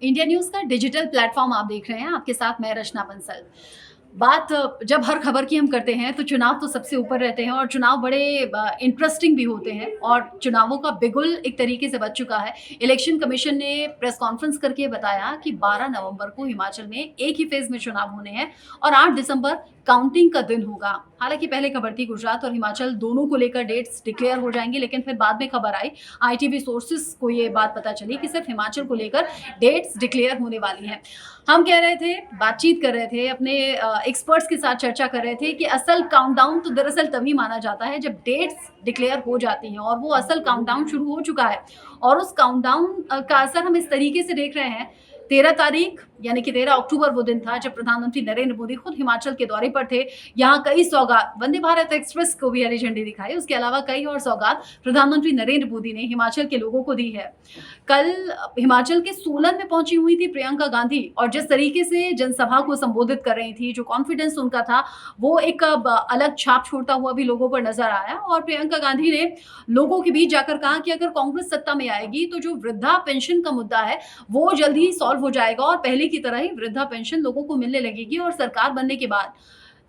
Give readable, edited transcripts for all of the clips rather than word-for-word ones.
India news का digital platform आप देख रहे हैं। आपके साथ मैं रचना बंसल। बात जब हर खबर की हम करते हैं तो चुनाव तो सबसे ऊपर रहते हैं और चुनाव बड़े इंटरेस्टिंग भी होते हैं और चुनावों का बिगुल एक तरीके से बज चुका है। इलेक्शन कमीशन ने प्रेस कॉन्फ्रेंस करके बताया कि 12 नवंबर को हिमाचल में एक ही फेज में चुनाव होने हैं और 8 दिसंबर काउंटिंग का दिन होगा। हालांकि पहले खबर थी गुजरात और हिमाचल दोनों को लेकर डेट्स डिक्लेयर हो जाएंगी, लेकिन फिर बाद में खबर आई, आईटीवी सोर्सेस को ये बात पता चली कि सिर्फ हिमाचल को लेकर डेट्स डिक्लेयर होने वाली हैं। हम कह रहे थे, बातचीत कर रहे थे, अपने एक्सपर्ट्स के साथ चर्चा कर रहे थे कि असल काउंटडाउन तो दरअसल तभी माना जाता है जब डेट्स डिक्लेयर हो जाती हैं और वो असल काउंटडाउन शुरू हो चुका है। और उस काउंटडाउन का असर हम इस तरीके से देख रहे हैं। 13 तारीख यानी कि 13 अक्टूबर वो दिन था जब प्रधानमंत्री नरेंद्र मोदी खुद हिमाचल के दौरे पर थे। यहाँ कई सौगात, वंदे भारत एक्सप्रेस को भी हरी झंडी दिखाई, उसके अलावा कई और सौगात प्रधानमंत्री नरेंद्र मोदी ने हिमाचल के लोगों को दी है। कल हिमाचल के सोलन में पहुंची हुई थी प्रियंका गांधी और जिस तरीके से जनसभा को संबोधित कर रही थी, जो कॉन्फिडेंस उनका था, वो एक अलग छाप छोड़ता हुआ भी लोगों पर नजर आया। और प्रियंका गांधी ने लोगों के बीच जाकर कहा कि अगर कांग्रेस सत्ता में आएगी तो जो वृद्धा पेंशन का मुद्दा है वो जल्द ही सॉल्व हो जाएगा और पहले की तरह ही वृद्धा पेंशन लोगों को मिलने लगेगी और सरकार बनने के बाद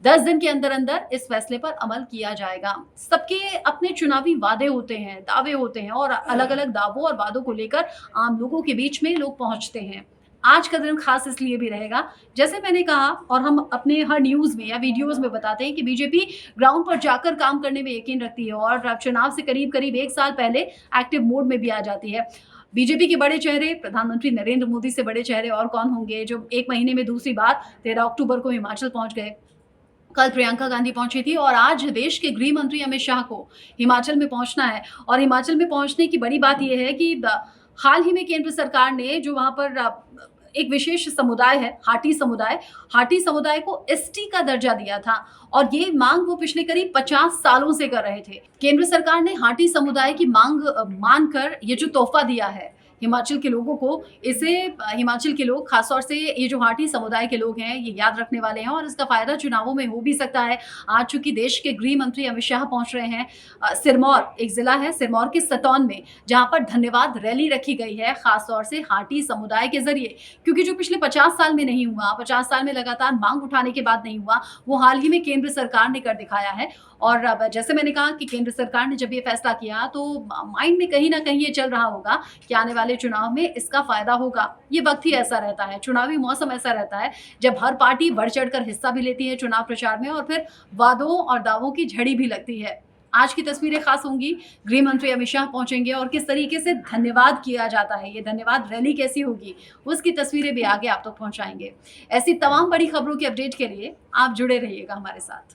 10 दिन के अंदर अंदर इस फैसले पर अमल किया जाएगा। सबके अपने चुनावी वादे होते हैं, दावे होते हैं और अलग अलग दावों और वादों को लेकर आम लोगों के बीच में लोग पहुंचते हैं। आज का दिन खास इसलिए भी रहेगा, जैसे मैंने कहा और हम अपने हर न्यूज में या वीडियोस में बताते हैं कि बीजेपी ग्राउंड पर जाकर काम करने में यकीन रखती है और चुनाव से करीब करीब एक साल पहले एक्टिव मोड में भी आ जाती है। बीजेपी के बड़े चेहरे, प्रधानमंत्री नरेंद्र मोदी से बड़े चेहरे और कौन होंगे, जो एक महीने में दूसरी बार 13 अक्टूबर को हिमाचल पहुंच गए। कल प्रियंका गांधी पहुंची थी और आज देश के गृह मंत्री अमित शाह को हिमाचल में पहुंचना है। और हिमाचल में पहुंचने की बड़ी बात यह है कि हाल ही में केंद्र सरकार ने जो वहां पर एक विशेष समुदाय है, हाटी समुदाय को एसटी का दर्जा दिया था और ये मांग वो पिछले करीब 50 सालों से कर रहे थे। केंद्र सरकार ने हाटी समुदाय की मांग मानकर ये जो तोहफा दिया है हिमाचल के लोगों को, इसे हिमाचल के लोग, खासतौर से ये जो हाटी समुदाय के लोग हैं, ये याद रखने वाले हैं और इसका फायदा चुनावों में हो भी सकता है। आज चूंकि देश के गृह मंत्री अमित शाह पहुंच रहे हैं, सिरमौर एक जिला है, सिरमौर के सतौन में, जहां पर धन्यवाद रैली रखी गई है खासतौर से हाटी समुदाय के जरिए, क्योंकि जो पिछले 50 साल में नहीं हुआ, 50 साल में लगातार मांग उठाने के बाद नहीं हुआ, वो हाल ही में केंद्र सरकार ने कर दिखाया है। और अब जैसे मैंने कहा कि केंद्र सरकार ने जब ये फैसला किया तो माइंड में कहीं ना कहीं ये चल रहा होगा कि आने वाले चुनाव में इसका फायदा होगा। ये वक्त ही ऐसा रहता है, चुनावी मौसम ऐसा रहता है जब हर पार्टी बढ़ चढ़कर हिस्सा भी लेती है चुनाव प्रचार में और फिर वादों और दावों की झड़ी भी लगती है। आज की तस्वीरें खास होंगी, गृह मंत्री अमित शाह पहुंचेंगे और किस तरीके से धन्यवाद किया जाता है, ये धन्यवाद रैली कैसी होगी, उसकी तस्वीरें भी आगे आप तक पहुंचाएंगे। ऐसी तमाम बड़ी खबरों की अपडेट के लिए आप जुड़े रहिएगा हमारे साथ।